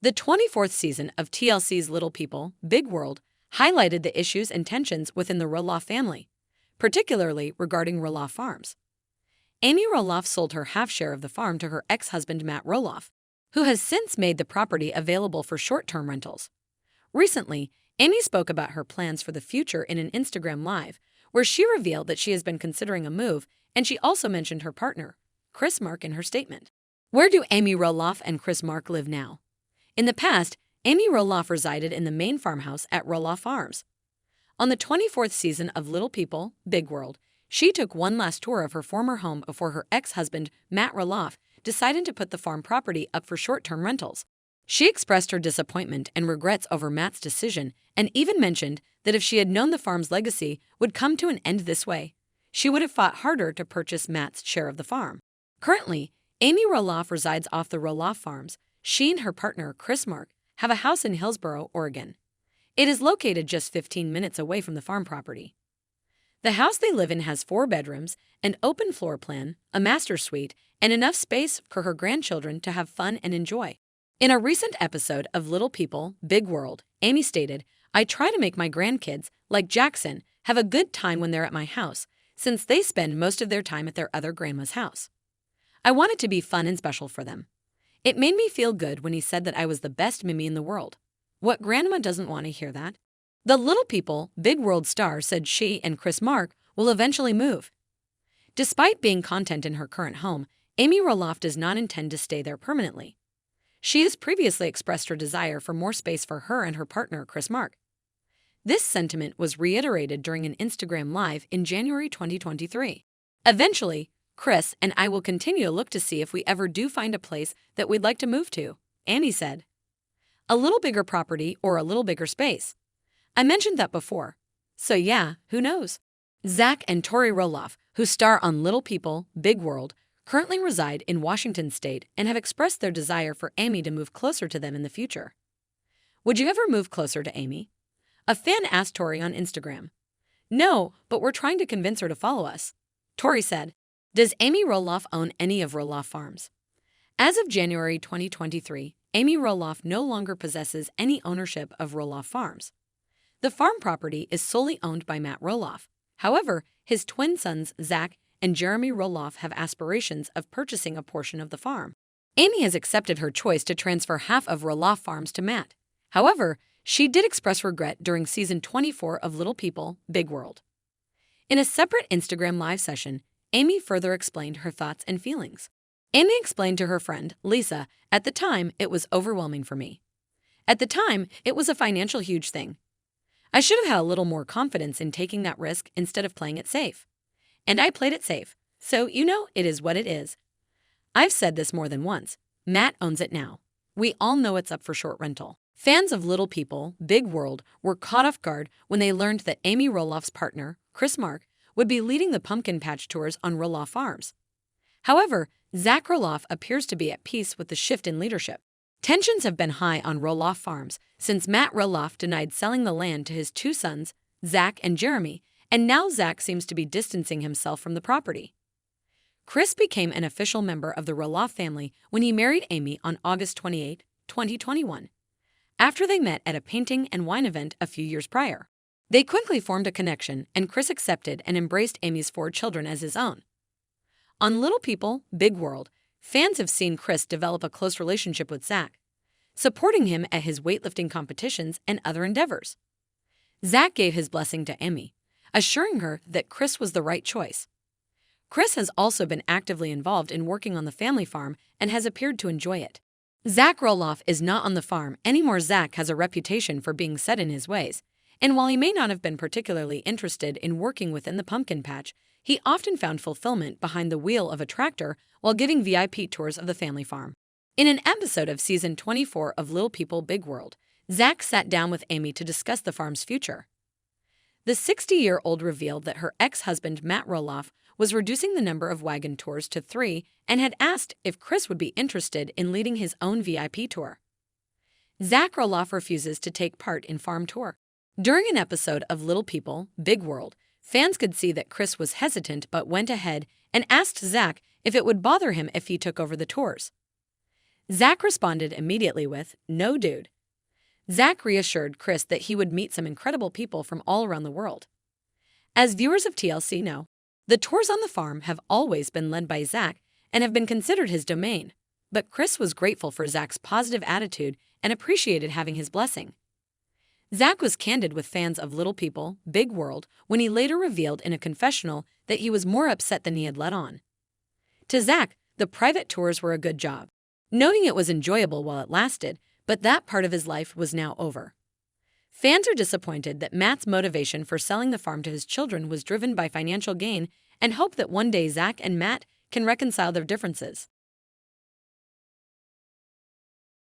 The 24th season of TLC's Little People, Big World highlighted the issues and tensions within the Roloff family, particularly regarding Roloff Farms. Amy Roloff sold her half-share of the farm to her ex-husband Matt Roloff, who has since made the property available for short-term rentals. Recently, Amy spoke about her plans for the future in an Instagram Live, where she revealed that she has been considering a move, and she also mentioned her partner, Chris Mark, in her statement. Where do Amy Roloff and Chris Mark live now? In the past, Amy Roloff resided in the main farmhouse at Roloff Farms. On the 24th season of Little People, Big World, she took one last tour of her former home before her ex-husband, Matt Roloff, decided to put the farm property up for short-term rentals. She expressed her disappointment and regrets over Matt's decision and even mentioned that if she had known the farm's legacy would come to an end this way, she would have fought harder to purchase Matt's share of the farm. Currently, Amy Roloff resides off the Roloff Farms. She and her partner, Chris Mark, have a house in Hillsboro, Oregon. It is located just 15 minutes away from the farm property. The house they live in has 4 bedrooms, an open floor plan, a master suite, and enough space for her grandchildren to have fun and enjoy. In a recent episode of Little People, Big World, Amy stated, "I try to make my grandkids, like Jackson, have a good time when they're at my house, since they spend most of their time at their other grandma's house. I want it to be fun and special for them. It made me feel good when he said that I was the best Mimi in the world. What grandma doesn't want to hear that?" The Little People, Big World star said she and Chris Mark will eventually move. Despite being content in her current home, Amy Roloff does not intend to stay there permanently. She has previously expressed her desire for more space for her and her partner, Chris Mark. This sentiment was reiterated during an Instagram Live in January 2023. "Eventually, Chris and I will continue to look to see if we ever do find a place that we'd like to move to," Annie said. "A little bigger property or a little bigger space. I mentioned that before. So yeah, who knows?" Zach and Tori Roloff, who star on Little People, Big World, currently reside in Washington State and have expressed their desire for Amy to move closer to them in the future. "Would you ever move closer to Amy?" a fan asked Tori on Instagram. "No, but we're trying to convince her to follow us," Tori said. Does Amy Roloff own any of Roloff Farms? As of January 2023, Amy Roloff no longer possesses any ownership of Roloff Farms. The farm property is solely owned by Matt Roloff. However, his twin sons, Zach and Jeremy Roloff, have aspirations of purchasing a portion of the farm. Amy has accepted her choice to transfer half of Roloff Farms to Matt. However, she did express regret during season 24 of Little People, Big World. In a separate Instagram Live session, Amy further explained her thoughts and feelings. Amy explained to her friend, Lisa, "At the time, it was overwhelming for me. At the time, it was a financial huge thing. I should have had a little more confidence in taking that risk instead of playing it safe. And I played it safe, so it is what it is. I've said this more than once. Matt owns it now. We all know it's up for short rental." Fans of Little People, Big World were caught off guard when they learned that Amy Roloff's partner, Chris Mark, would be leading the pumpkin patch tours on Roloff Farms. However, Zach Roloff appears to be at peace with the shift in leadership. Tensions have been high on Roloff Farms since Matt Roloff denied selling the land to his 2 sons, Zach and Jeremy, and now Zach seems to be distancing himself from the property. Chris became an official member of the Roloff family when he married Amy on August 28, 2021, after they met at a painting and wine event a few years prior. They quickly formed a connection, and Chris accepted and embraced Amy's 4 children as his own. On Little People, Big World, fans have seen Chris develop a close relationship with Zach, supporting him at his weightlifting competitions and other endeavors. Zach gave his blessing to Amy, assuring her that Chris was the right choice. Chris has also been actively involved in working on the family farm and has appeared to enjoy it. Zach Roloff is not on the farm anymore. Zach has a reputation for being set in his ways, and while he may not have been particularly interested in working within the pumpkin patch, he often found fulfillment behind the wheel of a tractor while giving VIP tours of the family farm. In an episode of season 24 of Little People, Big World, Zach sat down with Amy to discuss the farm's future. The 60-year-old revealed that her ex-husband Matt Roloff was reducing the number of wagon tours to 3 and had asked if Chris would be interested in leading his own VIP tour. Zach Roloff refuses to take part in farm tour. During an episode of Little People, Big World, fans could see that Chris was hesitant but went ahead and asked Zach if it would bother him if he took over the tours. Zach responded immediately with, "No, dude." Zach reassured Chris that he would meet some incredible people from all around the world. As viewers of TLC know, the tours on the farm have always been led by Zach and have been considered his domain, but Chris was grateful for Zach's positive attitude and appreciated having his blessing. Zach was candid with fans of Little People, Big World when he later revealed in a confessional that he was more upset than he had let on. To Zach, the private tours were a good job, noting it was enjoyable while it lasted, but that part of his life was now over. Fans are disappointed that Matt's motivation for selling the farm to his children was driven by financial gain and hope that one day Zach and Matt can reconcile their differences.